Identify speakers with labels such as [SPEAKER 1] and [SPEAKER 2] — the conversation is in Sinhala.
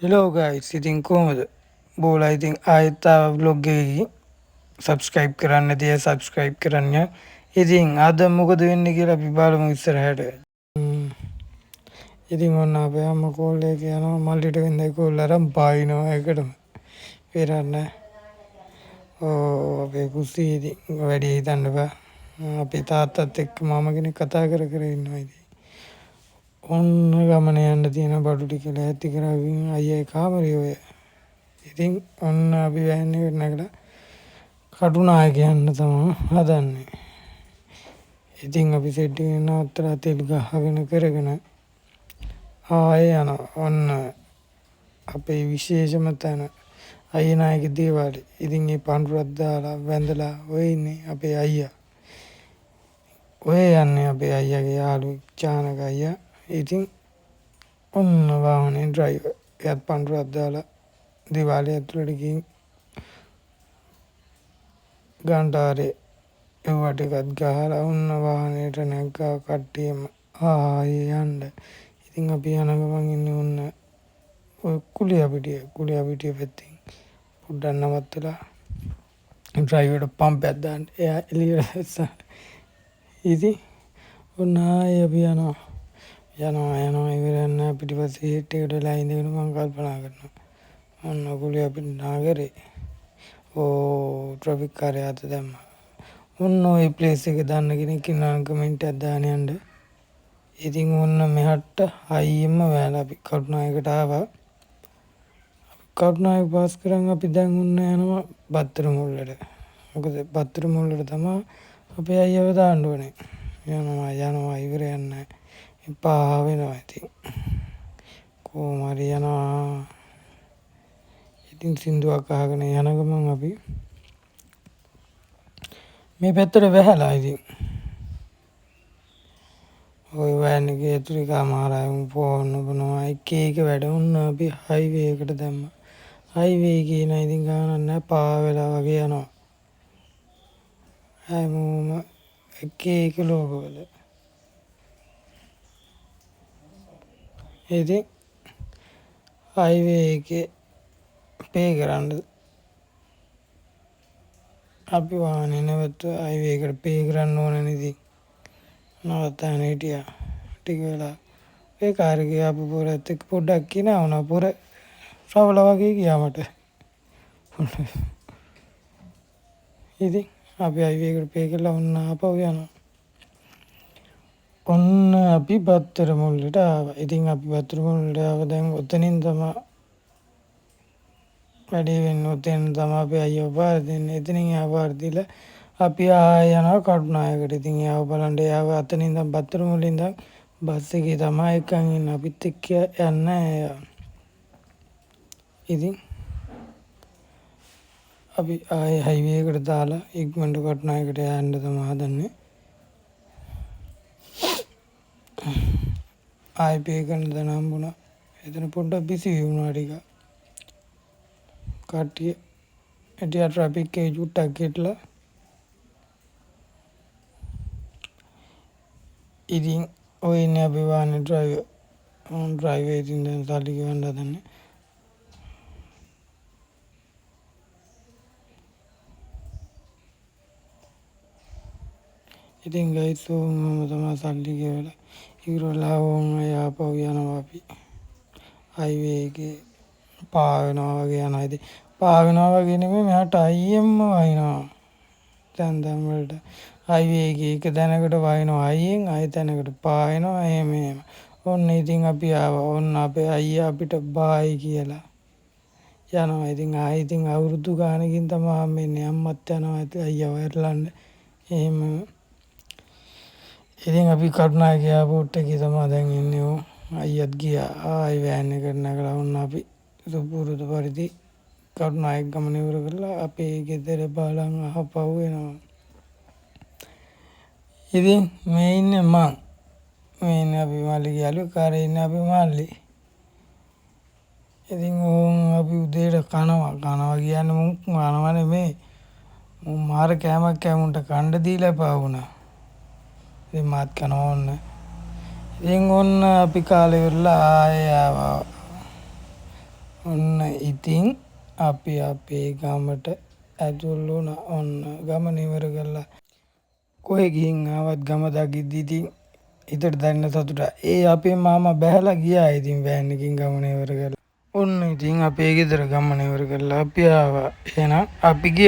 [SPEAKER 1] Hello guys, ඉතින් කොහොමද? බෝලා ඉතින් ආයෙත් ආවා vlog එකකින් subscribe කරන්න නැති අය subscribe කරන්න. ඉතින් අද මොකද වෙන්නේ කියලා අපි බලමු ඉස්සරහට. ඉතින් ඔන්න අපේ අම්මා කෝල් එක යනවා මල්ලිට වෙන්දයි කෝල් අරන් පායිනවා එකටම. පෙරන්න. අපේ කුස්සිය ඉතින් වැඩි හිතන්න බෑ. අපේ තාත්තත් එක්ක මාම කෙනෙක් කතා කර ඉන්නවා ඉතින්. ඔන්න ගමන යන්න තියෙන බඩු ටික ලෑස්ති කරගෙන අයියා කාමරේ ඔය. ඉතින් ඔන්න අපි වෑන් එකට නැගලා කටුනායක යන්න තමයි හදන්නේ. ඉතින් අපි සෙට් එකේ නවත්තලා තෙල් ගහගෙන කරගෙන ආයේ යනවා. ඔන්න අපේ විශේෂම තැන අයියනායක දේවාලේ. ඉතින් මේ පඳුරක් දාලා වැඳලා ඔය ඉන්නේ අපේ අයියා. ඔය යන්නේ අපේ අයියාගේ යාළුවෙක් චානක අයියා. ඉතින් ඔන්න වාහනේ ඩ්‍රයිවර් එයාත් පඳුරක් දාලා දේවාලය ඇතුළට ගිහින් ගන්ටාරේ එව්වට එකත් ගහලා ඔන්න වාහනේට නැග්ගා කට්ටියම ආයේ යන්න. ඉතින් අපි යන ගමන් ඉන්නේ ඔන්න ඔය කුලියාපිටිය පැත්තෙන් පොඩ්ඩක් නවත්තලා ඩ්‍රයිවර්ට පම්පයක් දාන්න. එයා එළියට දැස්සා. ඉතින් ඔන්න ආයේ අපි යනවා ඉවරයක් නැහැ. පිටිපස්සේ හේට් එකට වෙලා ඉඳගෙන මම කල්පනා කරනවා. ඔන්න කුලියාපිට නාගරේ ට්‍රැෆික් කාර්යය අත දැම්මා. ඔන්න ඔය ප්ලේස් එක දන්න කෙනෙක් ඉන්නවා කමෙන්ට් එකක් දාන්න යන්න. ඉතින් ඔන්න මෙහාට හයියෙම වැලා අපි කටුනායකට ආවා. කටුනායක පාස් කරන් අපි දැන් ඔන්න යනවා බත්තර මුල්ලට. මොකද බත්තර මුල්ලට තමයි අපේ අයියව දාන්න ඕනේ. යනවා ඉවරයක් නැහැ. එපා වෙනවා ඉතින්. කොහොම හරි යනවා. ඉතින් සින්දුවක් අහගෙන යන ගමන් අපි මේ පැත්තට වැහලා ඉතින් ඔය වෑන් එකේ ඇතුලේ කාමාරයි ෆෝන් බනවා එක වැඩ වුණ අපි හයිවේ එකට දැම්මා. හයිවේ කියන ඉතින් ගානක් නැහැ පා වෙලා වගේ යනවා. හැමෝම එක ලෝකවල. ඉතින් හයිවේ එකේ පේ කරන්න අපි වාහනේ නැවතුවා හයිවේ එකට පේ කරන්න ඕනනේ ඉතින්. නවත්තගෙන හිටියා ටික වෙලා ඒ කාර් එකේ ආපු පොරත් එක්ක පොඩ්ඩක් කිනා වුණා. පොර රවල වගේ ගියා මට. ඉතින් අපි හයිවේ එකට පේ කරලා ඔන්න ආපහු යනවා. ඔන්න අපි බත්තර මුල්ලට ආවා. ඉතින් අපි බත්තර මුල්ලට ආව දැන් ඔතනින් තමයි වැඩේ වෙන්නේ. ඔතෙන් තමයි අපි අයියව පාර දෙන්නේ. එතනින් යා පාර දීලා අපි ආය යනවා කටුනායකට. ඉතින් යාව බලන්න යාව අතනින් ඉඳන් බත්තර මුලින් ඉඳන් බස් එකේ තමයි එකන් ඉන්න අපිත් එක්ක යන්නේ. ඉතින් අපි ආයේ හයිවේ එකට දාලා ඉක්මනට කටුනායකට යන්න තමයි හදන්නේ. ආයේ පේ කරන දන හම්බුණා. එතන පොඩ්ඩක් බිසි වුණා ටික. කට්ටිය එටියා ට්‍රැෆික් එකේ ජුට්ටක් ගෙටලා ඉතින් ඔය ඉන්නේ අපි වාහනේ ඩ්‍රයිවර් ඉතින් දැන් සල්ලි ගෙවන්න හදන්නේ. ඉතින් ගයිස් ඕම තමයි සල්ලි ගෙවලා ඉවරලා ඕම ආපහු යනවා අපි හයිවේ එකේ පා වෙනවා වගේ යනවා. ඉතින් පා වෙනවා වගේ නෙමෙයි මෙහාට අයියෙන්ම වහිනවා. දැන් වලට හයිවේ එකේ එක තැනකට වහිනවා අයියෙන් ආයෙ තැනකට පා වෙනවා එහෙම. ඔන්න ඉතින් අපි ආවා. ඔන්න අපේ අයියා අපිට බායි කියලා යනවා. ඉතින් ආයෙ ඉතින් අවුරුදු ගානකින් තමයි හම්බෙන්නේ. අම්මත් යනවා අයියව ඇරලන්න එහෙම. ඉතින් අපි කටුනායක එයාපෝට් එකේ තමයි දැන් ඉන්නේ. අයියත් ගියා. ආයෙ වෑන් එකට නැගලා ඔන්න අපි සුපුරුදු පරිදි කටුනායක ගමන ඉවර කරලා අපේ ගෙදර බලන් ආපහු එනවා. ඉතින් මේ ඉන්නේ මං. මේ ඉන්නේ අපි මල්ලිගේ යාළුවා. කාරේ ඉන්නේ අපි මල්ලි. ඉතින් අපි උදේට කනවා කියන්නේ මුන් කනවා නෙමෙයි. මුන් මාර කෑමක් කෑමුන්ට කණ්ඩ දීලා එපා වුණා. ඉතින් මාත් කනවා ඕන්න. ඉතින් ඔන්න අපි කාලේ ඉවරලා ආයේ ආවා ඔන්න ඉතින් අපි අපේ ගමට ඇතුල් වුණා. ඔන්න ගමන ඉවර කළා. කොහෙ ගිහින් ආවත් ගම දකිද්දි ඉතින් හිතට දැනෙන සතුට. ඒ අපේ මාමා බැහැලා ගියා ඉතින් වෑන් එකකින් ගමන ඉවර කළා. ඔන්න ඉතින් අපේ ගෙදර ගමන ඉවර කළා. අපි ආවා. එහෙනම් අපි ගියා.